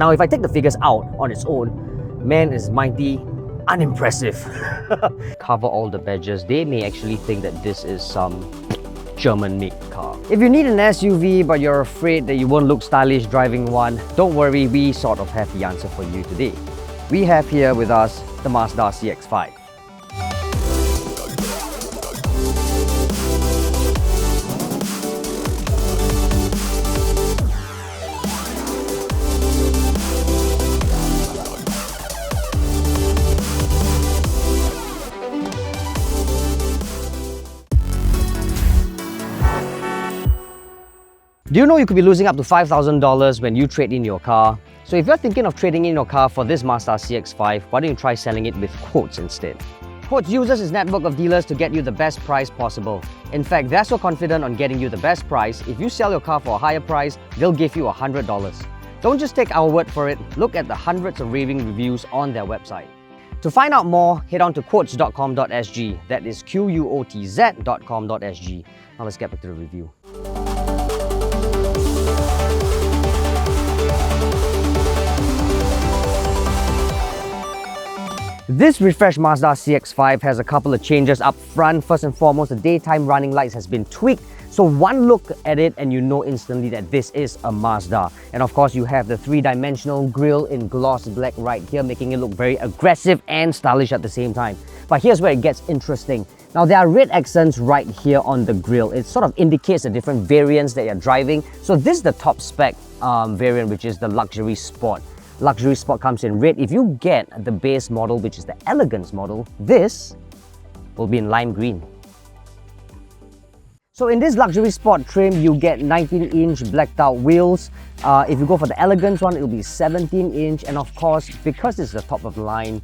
Now, if I take the figures out on its own, man, is mighty unimpressive. Cover all the badges. They may actually think that this is some German-made car. If you need an SUV but you're afraid that you won't look stylish driving one, don't worry, we sort of have the answer for you today. We have here with us the Mazda CX-5. Do you know you could be losing up to $5,000 when you trade in your car? So if you're thinking of trading in your car for this Mazda CX-5, why don't you try selling it with Quotz instead? Quotz uses its network of dealers to get you the best price possible. In fact, they're so confident on getting you the best price, if you sell your car for a higher price, they'll give you $100. Don't just take our word for it, look at the hundreds of raving reviews on their website. To find out more, head on to quotz.com.sg. That is QUOTZ.com.sg. Now let's get back to the review. This refreshed Mazda CX-5 has a couple of changes up front. First and foremost, the daytime running lights has been tweaked. So one look at it and you know instantly that this is a Mazda. And of course, you have the three-dimensional grille in gloss black right here, making it look very aggressive and stylish at the same time. But here's where it gets interesting. Now, there are red accents right here on the grille. It sort of indicates the different variants that you're driving. So this is the top spec variant, which is the Luxury Sport. Luxury Sport comes in red. If you get the base model, which is the Elegance model, this will be in lime green. So in this Luxury Sport trim, you get 19-inch blacked out wheels. If you go for the Elegance one, it'll be 17-inch. And of course, because this is the top of the line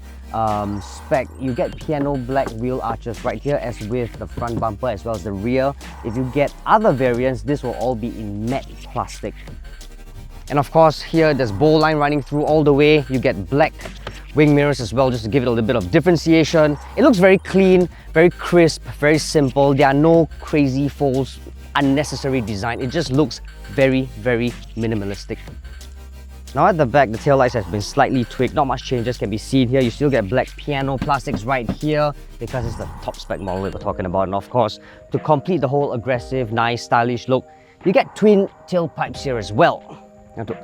spec, you get piano black wheel arches right here, as with the front bumper as well as the rear. If you get other variants, this will all be in matte plastic. And of course, here there's bow line running through all the way. You get black wing mirrors as well, just to give it a little bit of differentiation. It looks very clean, very crisp, very simple. There are no crazy folds, unnecessary design. It just looks very, very minimalistic. Now at the back, the taillights has been slightly tweaked. Not much changes can be seen here. You still get black piano plastics right here because it's the top spec model that we're talking about. And of course, to complete the whole aggressive, nice, stylish look, you get twin tailpipes here as well. Now to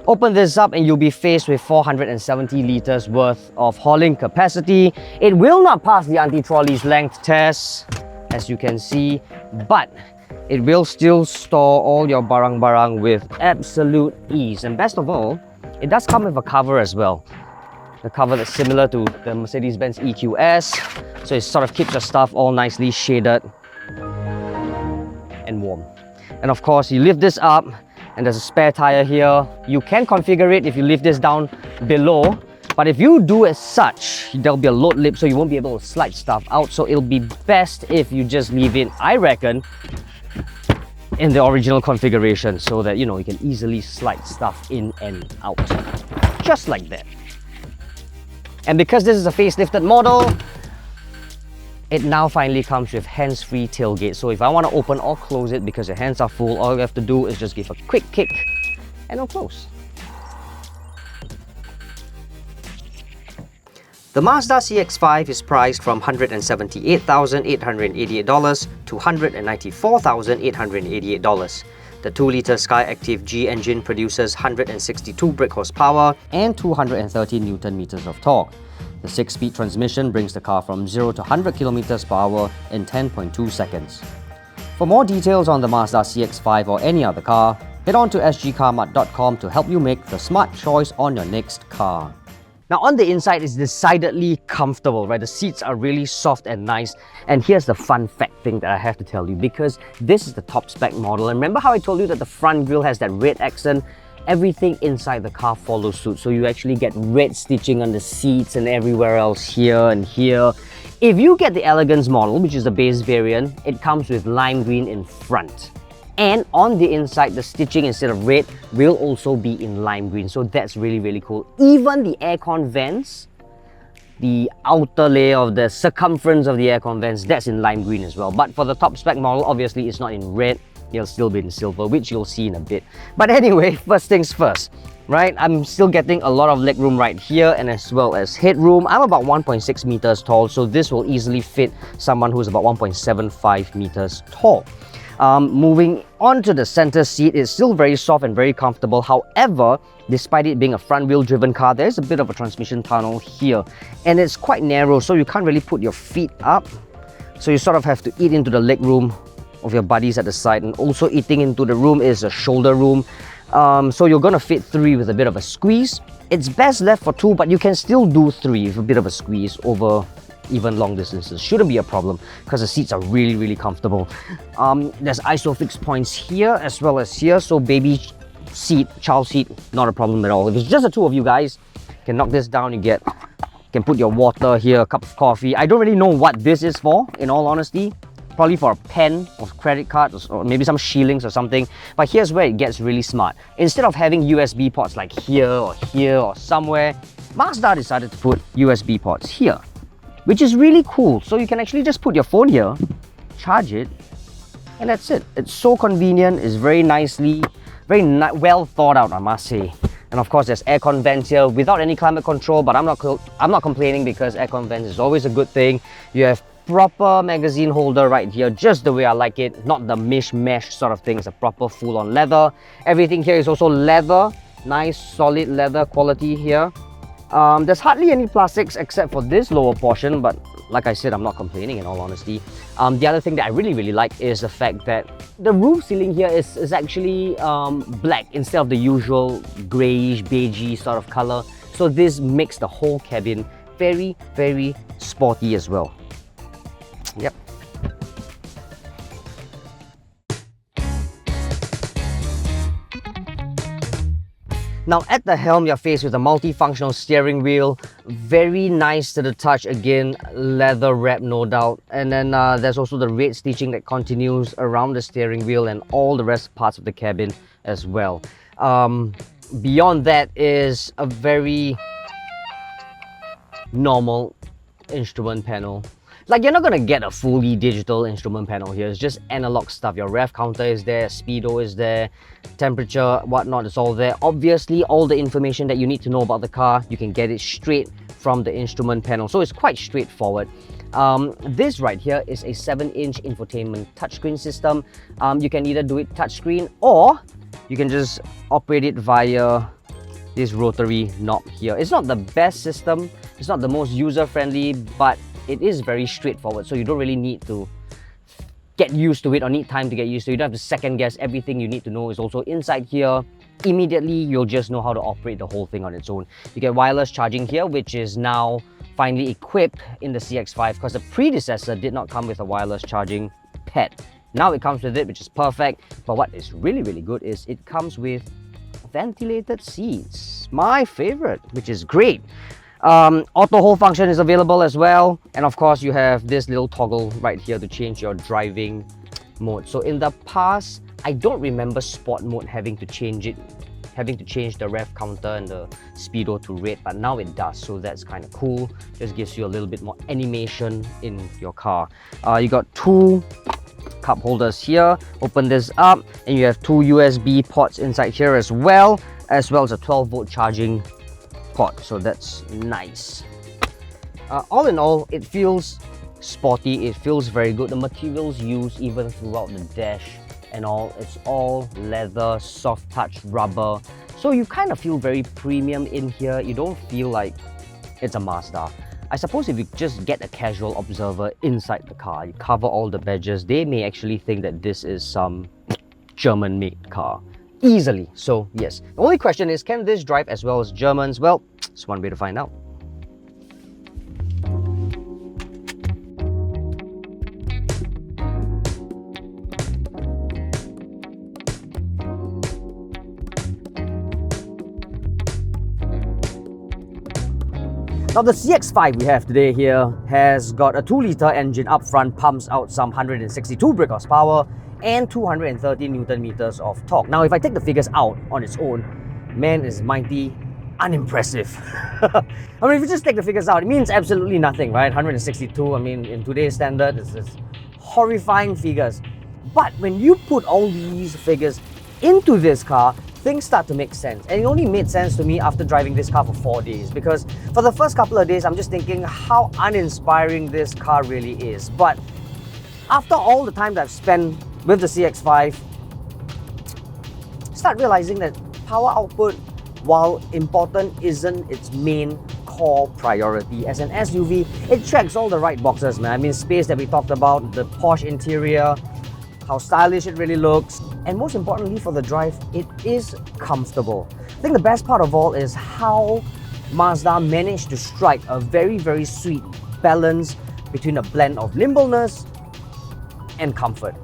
open this up and you'll be faced with 470 litres worth of hauling capacity. It will not pass the anti-trolley's length test, as you can see, but it will still store all your barang-barang with absolute ease. And best of all, it does come with a cover as well. The cover that's similar to the Mercedes-Benz EQS, so it sort of keeps your stuff all nicely shaded and warm. And of course, you lift this up, and there's a spare tire here. You can configure it if you lift this down below, but if you do as such, there'll be a load lip, so you won't be able to slide stuff out. So it'll be best if you just leave it, I reckon, in the original configuration, so that you can easily slide stuff in and out, just like that. And because this is a facelifted model, it now finally comes with hands-free tailgate. So if I want to open or close it because your hands are full, all you have to do is just give a quick kick and it'll close. The Mazda CX-5 is priced from $178,888 to $194,888. The 2-litre Skyactiv G engine produces 162 brake horsepower and 230 Nm of torque. The 6-speed transmission brings the car from 0 to 100 km/h in 10.2 seconds. For more details on the Mazda CX-5 or any other car, head on to Sgcarmart.com to help you make the smart choice on your next car. Now on the inside, it's decidedly comfortable, right? The seats are really soft and nice. And here's the fun fact thing that I have to tell you, because this is the top spec model. And remember how I told you that the front grille has that red accent? Everything inside the car follows suit. So you actually get red stitching on the seats and everywhere else here and here. If you get the Elegance model, which is the base variant, it comes with lime green in front. And on the inside, the stitching instead of red will also be in lime green. So that's really, really cool. Even the aircon vents, the outer layer of the circumference of the aircon vents, that's in lime green as well. But for the top spec model, obviously it's not in red. It'll still be in silver, which you'll see in a bit. But anyway, first things first. right? I'm still getting a lot of leg room right here and as well as headroom. I'm about 1.6 meters tall, so this will easily fit someone who's about 1.75 meters tall. Moving on to the center seat, it's still very soft and very comfortable. However, despite it being a front wheel driven car, there's a bit of a transmission tunnel here and it's quite narrow, so you can't really put your feet up. So you sort of have to eat into the leg room of your buddies at the side, and also eating into the room is a shoulder room. So you're gonna fit 3 with a bit of a squeeze. It's best left for 2, but you can still do 3 with a bit of a squeeze over even long distances. Shouldn't be a problem because the seats are really comfortable. There's ISOFIX points here as well as here, so baby seat, child seat, not a problem at all. If it's just the 2 of you guys, you can knock this down. You can put your water here, a cup of coffee. I don't really know what this is for, in all honesty. Probably for a pen or credit card or maybe some shillings or something. But here's where it gets really smart. Instead of having USB ports like here or somewhere, Mazda decided to put USB ports here, which is really cool. So you can actually just put your phone here, charge it, and that's it. It's so convenient. It's very well thought out, I must say. And of course, there's aircon vents here without any climate control, but I'm not complaining because aircon vents is always a good thing. You have proper magazine holder right here, just the way I like it, not the mishmash sort of thing. It's a proper full-on leather. Everything here is also leather, nice solid leather quality here. There's hardly any plastics except for this lower portion, but like I said, I'm not complaining in all honesty. The other thing that I really like is the fact that the roof ceiling here is actually black instead of the usual greyish, beigey sort of color. So this makes the whole cabin very sporty as well. Yep. Now at the helm, you're faced with a multifunctional steering wheel. Very nice to the touch again, leather wrap no doubt. And then there's also the red stitching that continues around the steering wheel and all the rest parts of the cabin as well. Beyond that is a very normal instrument panel. Like, you're not gonna get a fully digital instrument panel here. It's just analog stuff. Your rev counter is there, speedo is there, temperature, whatnot, it's all there. Obviously, all the information that you need to know about the car, you can get it straight from the instrument panel. So it's quite straightforward. This right here is a 7-inch infotainment touchscreen system. You can either do it touchscreen or you can just operate it via this rotary knob here. It's not the best system, it's not the most user-friendly, but it is very straightforward, so you don't really need to get used to it or need time to get used to it. You don't have to second guess. Everything you need to know is also inside here. Immediately, you'll just know how to operate the whole thing on its own. You get wireless charging here, which is now finally equipped in the CX-5 because the predecessor did not come with a wireless charging pad. Now it comes with it, which is perfect. But what is really good is it comes with ventilated seats. My favorite, which is great. Auto hold function is available as well, and of course you have this little toggle right here to change your driving mode. So in the past, I don't remember sport mode having to change the rev counter and the speedo to red, but now it does, so that's kind of cool. Just gives you a little bit more animation in your car. You got 2 cup holders here. Open this up and you have 2 USB ports inside here as well as a 12-volt charging port, so that's nice. All in all, it feels sporty, it feels very good. The materials used even throughout the dash and all, it's all leather, soft touch rubber, so you kind of feel very premium in here. You don't feel like it's a Mazda. I suppose if you just get a casual observer inside the car, you cover all the badges, they may actually think that this is some German-made car. Easily. So yes, the only question is, can this drive as well as Germans? Well, it's one way to find out. Now the CX-5 we have today here has got a 2-litre engine up front, pumps out some 162 brake horsepower and 230 Newton meters of torque. Now if I take the figures out on its own, man, is mighty unimpressive. I mean, if you just take the figures out, it means absolutely nothing, right? 162, I mean, in today's standard, it's horrifying figures. But when you put all these figures into this car, things start to make sense. And it only made sense to me after driving this car for 4 days, because for the first couple of days, I'm just thinking how uninspiring this car really is. But after all the time that I've spent with the CX-5, start realizing that power output, while important, isn't its main core priority. As an SUV, it checks all the right boxes, man. I mean, space that we talked about, the posh interior, how stylish it really looks, and most importantly for the drive, it is comfortable. I think the best part of all is how Mazda managed to strike a very, very sweet balance between a blend of nimbleness and comfort.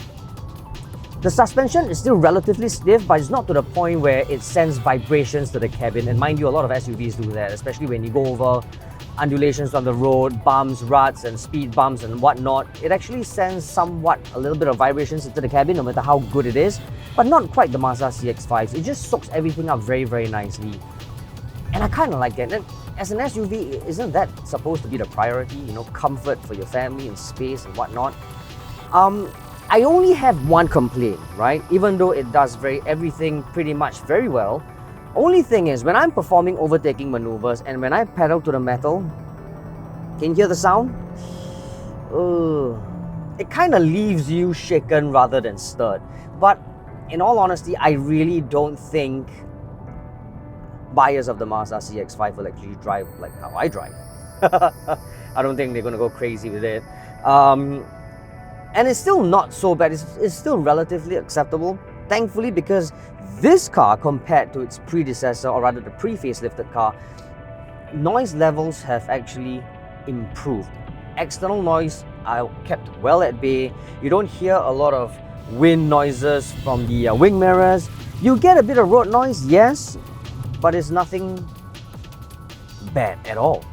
The suspension is still relatively stiff, but it's not to the point where it sends vibrations to the cabin. And mind you, a lot of SUVs do that, especially when you go over undulations on the road, bumps, ruts, and speed bumps and whatnot. It actually sends somewhat a little bit of vibrations into the cabin, no matter how good it is, but not quite the Mazda CX-5s. It just soaks everything up very, very nicely. And I kind of like that. And as an SUV, isn't that supposed to be the priority? You know, comfort for your family and space and whatnot. I only have one complaint, right? Even though it does everything pretty much very well. Only thing is, when I'm performing overtaking maneuvers and when I pedal to the metal, can you hear the sound? It kind of leaves you shaken rather than stirred. But in all honesty, I really don't think buyers of the Mazda CX-5 will actually drive like how I drive. I don't think they're going to go crazy with it. And it's still not so bad. It's still relatively acceptable, thankfully, because this car, compared to its predecessor, or rather the pre-facelifted car, noise levels have actually improved. External noise are kept well at bay. You don't hear a lot of wind noises from the wing mirrors. You get a bit of road noise, yes, but it's nothing bad at all.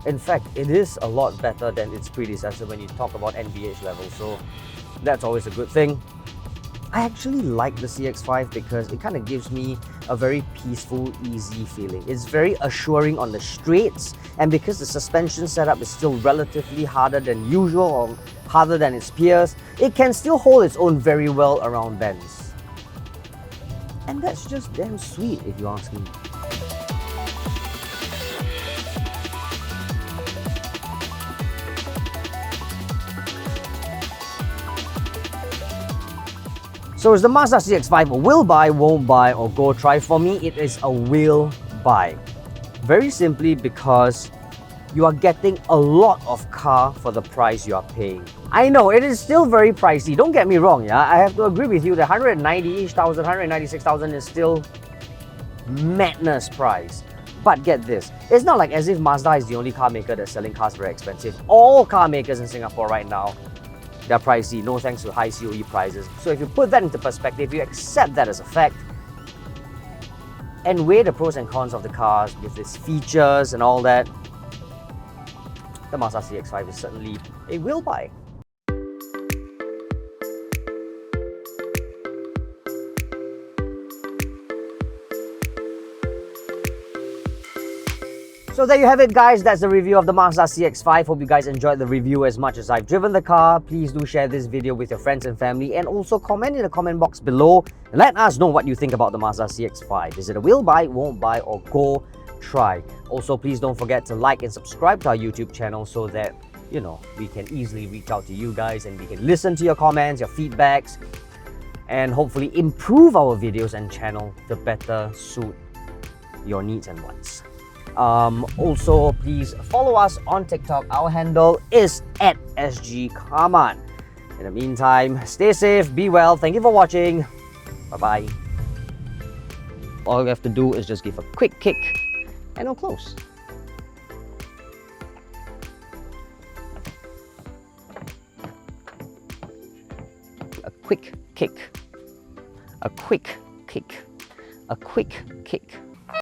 In fact, it is a lot better than its predecessor when you talk about NVH levels, so that's always a good thing. I actually like the CX-5 because it kind of gives me a very peaceful, easy feeling. It's very assuring on the straights, and because the suspension setup is still relatively harder than usual or harder than its peers, it can still hold its own very well around bends. And that's just damn sweet if you ask me. So is the Mazda CX-5 a will buy, won't buy, or go try? For me, it is a will buy. Very simply because you are getting a lot of car for the price you are paying. I know, it is still very pricey, don't get me wrong, yeah? I have to agree with you that 190-ish thousand, 196,000 is still madness price. But get this, it's not like as if Mazda is the only car maker that's selling cars very expensive. All car makers in Singapore right now, they're pricey, no thanks to high COE prices. So if you put that into perspective, you accept that as a fact, and weigh the pros and cons of the cars with its features and all that, the Mazda CX-5 is certainly a will buy. So there you have it, guys. That's the review of the Mazda CX-5. Hope you guys enjoyed the review as much as I've driven the car. Please do share this video with your friends and family, and also comment in the comment box below and let us know what you think about the Mazda CX-5. Is it a will buy, won't buy, or go try? Also, please don't forget to like and subscribe to our YouTube channel so that, you know, we can easily reach out to you guys and we can listen to your comments, your feedbacks, and hopefully improve our videos and channel to better suit your needs and wants. Also, please follow us on TikTok. Our handle is @Sgcarmart. In the meantime, stay safe, be well. Thank you for watching. Bye-bye. All you have to do is just give a quick kick and it'll close. A quick kick. A quick kick. A quick kick.